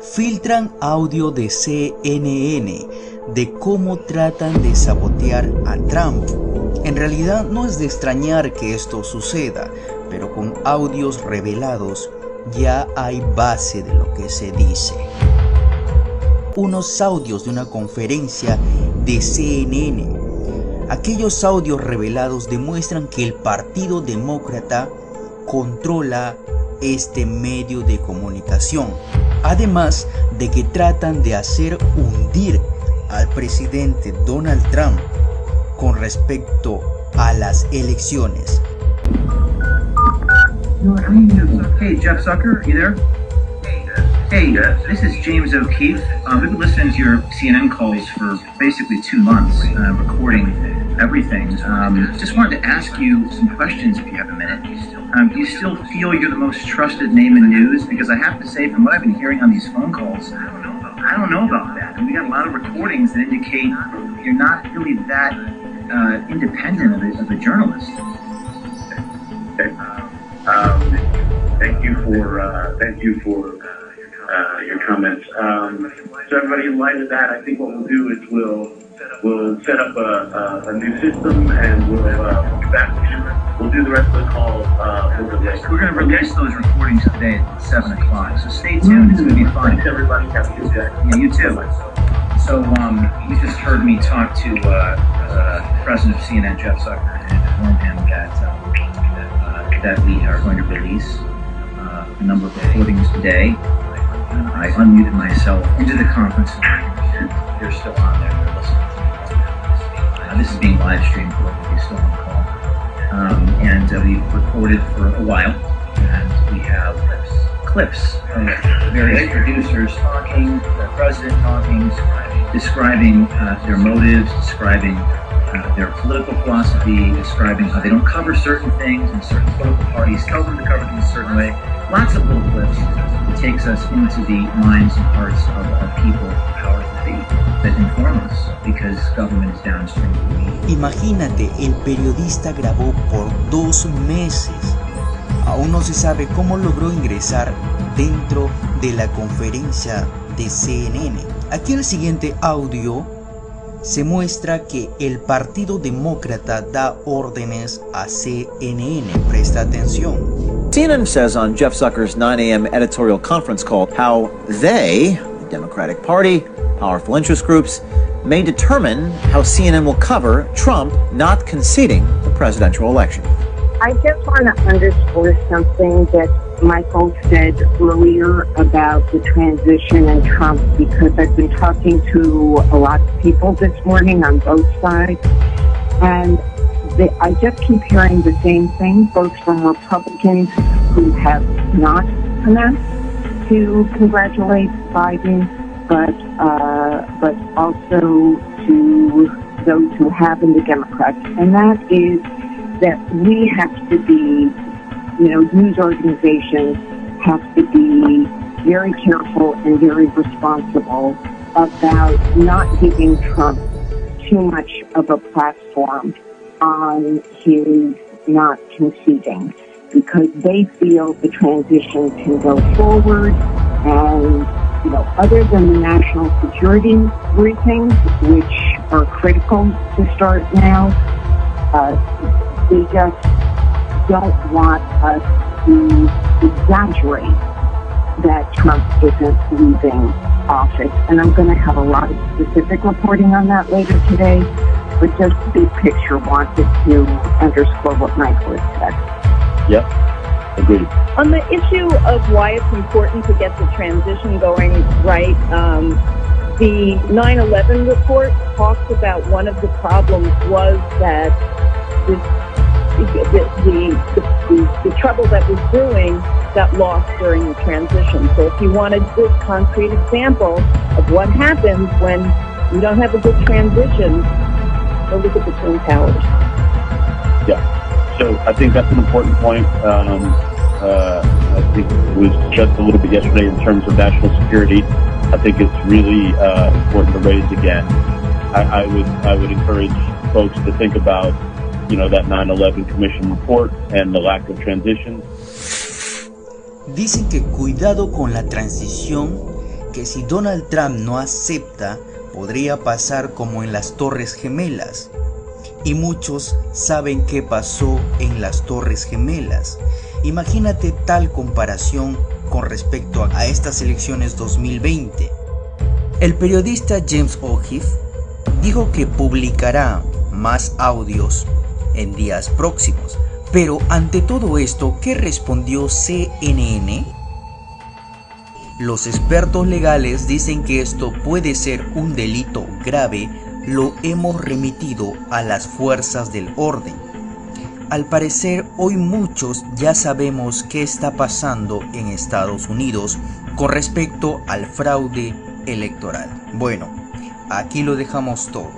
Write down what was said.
Filtran audio de CNN de cómo tratan de sabotear a Trump. En realidad no es de extrañar que esto suceda, pero con audios revelados ya hay base de lo que se dice. Unos audios de una conferencia de CNN. Aquellos audios revelados demuestran que el Partido Demócrata controla este medio de comunicación, además de que tratan de hacer hundir al presidente Donald Trump con respecto a las elecciones. Hey, Jeff Zucker, you there? Hey, this is James O'Keefe. We've been listening to your CNN calls for basically 2 months, recording everything. Just wanted to ask you some questions if you have a minute. Do you still feel you're the most trusted name in news? Because I have to say, from what I've been hearing on these phone calls, I don't know about that. And we got a lot of recordings that indicate you're not really that independent of a journalist. Okay. Thank you for your comments. So everybody, in light of that, I think what we'll do is we'll set up a new system and we'll be back to you. We'll do the rest of the call over the We're going to release those recordings today at 7 o'clock, so stay tuned. It's going to be fun. Thanks, everybody. Have a good day. Yeah, you too. So you just heard me talk to President of CNN, Jeff Zucker, and inform him that we are going to release a number of recordings today. I unmuted myself into the conference. They're still on there. They're listening. This is being live streamed for everybody still on the call. And we've recorded for a while, and we have clips of various producers talking, the president talking, describing their motives, describing their political philosophy, describing how they don't cover certain things and certain political parties tell them to cover things a certain way. Lots of little clips that takes us into the minds and hearts of people, powers that be, that inform us, because government is downstream of the media. Imagínate, el periodista grabó por 2 meses. Aún no se sabe cómo logró ingresar dentro de la conferencia de CNN. Aquí en el siguiente audio se muestra que el Partido Demócrata da órdenes a CNN. Presta atención. CNN says on Jeff Zucker's 9 a.m. editorial conference call how they, the Democratic Party, powerful interest groups, may determine how CNN will cover Trump not conceding the presidential election. I just want to underscore something that Michael said earlier about the transition and Trump, because I've been talking to a lot of people this morning on both sides, and I just keep hearing the same thing, both from Republicans who have not come out to congratulate Biden, but also to those who have in the Democrats, and that is that we have to be, news organizations have to be very careful and very responsible about not giving Trump too much of a platform on his not conceding, because they feel the transition can go forward, and other than the national security briefings, which are critical to start now, they just don't want us to exaggerate that Trump isn't leaving office. And I'm going to have a lot of specific reporting on that later today, but just big picture wanted to underscore what Michael has said. Yep, agreed. On the issue of why it's important to get the transition going right, the 9/11 report talks about one of the problems was that the trouble that was brewing got lost during the transition. So if you want a good concrete example of what happens when you don't have a good transition, go look at the Twin Towers. Yeah, so I think that's an important point. I think it was just a little bit yesterday in terms of national security. I think it's really important to raise again. I would encourage folks to think about that 9/11 Commission report and the lack of transition. Dicen que cuidado con la transición que si Donald Trump no acepta, podría pasar como en las Torres Gemelas. Y muchos saben qué pasó en las Torres Gemelas. Imagínate tal comparación con respecto a estas elecciones 2020. El periodista James O'Keefe dijo que publicará más audios en días próximos. Pero ante todo esto, ¿qué respondió CNN? Los expertos legales dicen que esto puede ser un delito grave. Lo hemos remitido a las fuerzas del orden. Al parecer, hoy muchos ya sabemos qué está pasando en Estados Unidos con respecto al fraude electoral. Bueno, aquí lo dejamos todo.